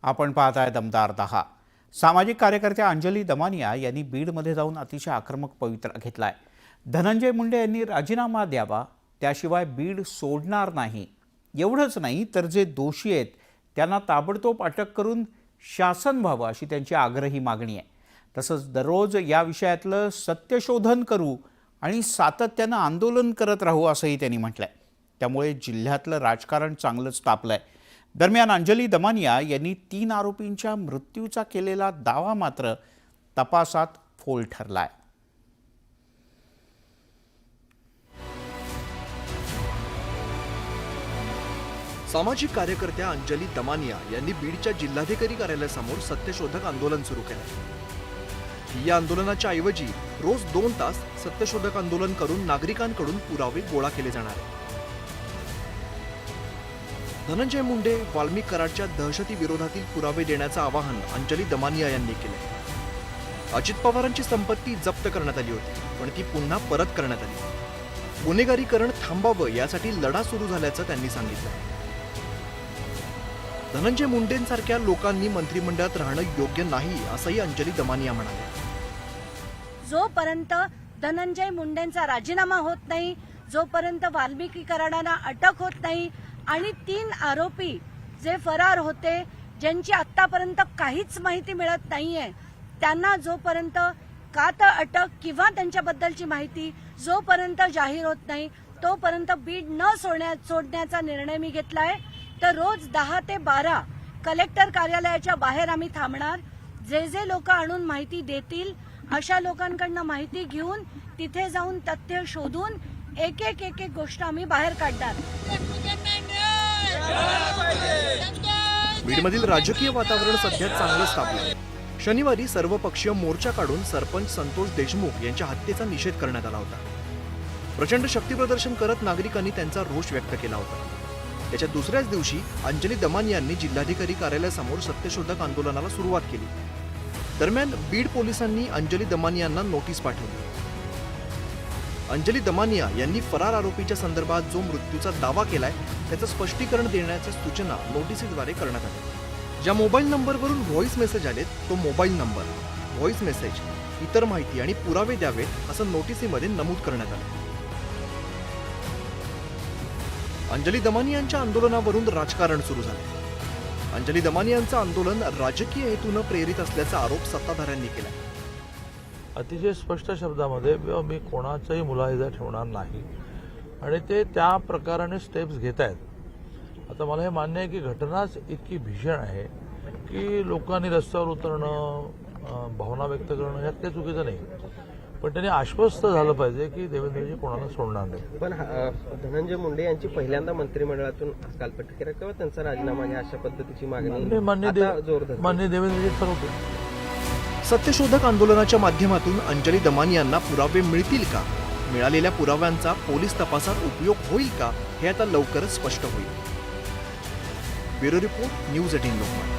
आपण पाहताय दमदार 10। सामाजिक कार्यकर्त्या अंजली दमानिया यांनी बीडमध्ये जाऊन अतिशय आक्रमक पवित्रा घेतलाय। धनंजय मुंडे यांनी राजीनामा द्यावा, त्याशिवाय बीड सोडणार नाही। एवढंच नाही तर जे दोषी आहेत त्यांना ताबडतोब अटक करून शासन व्हावं अशी त्यांची आग्रही मागणी आहे। तसंच दररोज या विषयातलं सत्यशोधन करू आणि सातत्यानं आंदोलन करत राहू असंही त्यांनी म्हटलंय। त्यामुळे जिल्ह्यातलं राजकारण चांगलंच तापलंय। दरम्यान अंजली दमानिया यांनी 3 आरोपींच्या मृत्यूचा केलेला दावा मात्र तपासात फोल ठरलाय। सामाजिक कार्यकर्त्या अंजली दमानिया यांनी बीडच्या जिल्हाधिकारी कार्यालयासमोर सत्यशोधक आंदोलन सुरू केले। या आंदोलनाच्या ऐवजी रोज 2 तास सत्यशोधक आंदोलन करून नागरिकांकडून पुरावे गोळा केले जाणार आहेत। धनंजय मुंडे वाल्मिक कराडच्या दहशती विरोधातील पुरावे देण्याचं आवाहन अंजली दमानिया यांनी केले। अजित पवारांची संपत्ती जप्त करण्यात आली होती, पण ती पुन्हा परत करण्यात आली। गुन्हेगारीकरण थांबावं यासाठी लढा सुरू झाल्याचं त्यांनी सांगितलं। धनंजय मुंडेंसारख्या लोकांनी मंत्रिमंडळात राहणं योग्य नाही असंही अंजली दमानिया म्हणाले। जोपर्यंत धनंजय मुंडेंचा राजीनामा होत नाही, जोपर्यंत वाल्मिकी कराडांना अटक होत नाही आणि 3 आरोपी जे फरार होते, ज्यांची आतापर्यंत काहीच माहिती मिळत नाहीये, त्यांना जोपर्यंत का तर अटक किंवा त्यांच्याबद्दलची माहिती जोपर्यंत जाहीर होत नाही, तोपर्यंत बीड न सोडण्याचा निर्णय मी घेतलाय। तर रोज 10 ते 12 कलेक्टर कार्यालयाच्या बाहेर आम्ही थांबणार। जे लोक आणून माहिती देतील अशा लोकांकडून माहिती घेऊन तिथे जाऊन तथ्य शोधून एक एक गोष्ट आम्ही बाहेर काढणार। बीडमधील राजकीय वातावरण सध्या चांगलंच तापलंय। शनिवारी सर्वपक्षीय मोर्चा काढून सरपंच संतोष देशमुख यांच्या हत्येचा निषेध करण्यात आला होता। प्रचंड शक्तीप्रदर्शन करत नागरिकांनी त्यांचा रोष व्यक्त केला होता। त्याच्या दुसऱ्याच दिवशी अंजली दमानिया यांनी जिल्हाधिकारी कार्यालयासमोर सत्यशोधक आंदोलनाला सुरुवात केली। दरम्यान बीड पोलिसांनी अंजली दमानिया यांना नोटीस पाठवली। अंजली दमानिया यांनी फरार आरोपीच्या संदर्भात जो मृत्यूचा दावा केलाय त्याचं स्पष्टीकरण देण्याच्या सूचना नोटीसीद्वारे करण्यात आल्या। ज्या मोबाईल नंबरवरून व्हॉइस मेसेज आलेत तो मोबाईल नंबर, व्हॉइस मेसेज, इतर माहिती आणि पुरावे द्यावेत असं नोटीसीमध्ये नमूद करण्यात आलं। अंजली दमानियांच्या आंदोलनावरून राजकारण सुरू झाले। अंजली दमानियांचं आंदोलन राजकीय हेतूनं प्रेरित असल्याचा आरोप सत्ताधाऱ्यांनी केला। अतिशय स्पष्ट शब्दामध्ये मी कोणाचाही मुलाहिजा ठेवणार नाही आणि ते त्या प्रकाराने स्टेप्स घेत आहेत। आता मला हे मान्य आहे की घटनाच इतकी भीषण आहे की लोकांनी रस्त्यावर उतरणं, भावना व्यक्त करणं यात काही चुकीचं नाही, पण त्यांनी आश्वस्त झालं पाहिजे की देवेंद्रजी कोणाला सोडणार नाही। पण धनंजय मुंडे यांची पहिल्यांदा मंत्रिमंडळातून हकालपट्टी केली किंवा त्यांचा राजीनामा घ्या अशा पद्धतीची मागणी मान्य देवेंद्रजी ठरवतील। सत्यशोधक आंदोलनाच्या माध्यमातून अंजली दमानियांना पुरावे मिळतील का, मिळालेल्या पुराव्यांचा पोलीस तपासात उपयोग होईल का, हे आता लवकरच स्पष्ट होईल। Bureau report, news 18 Lokmat.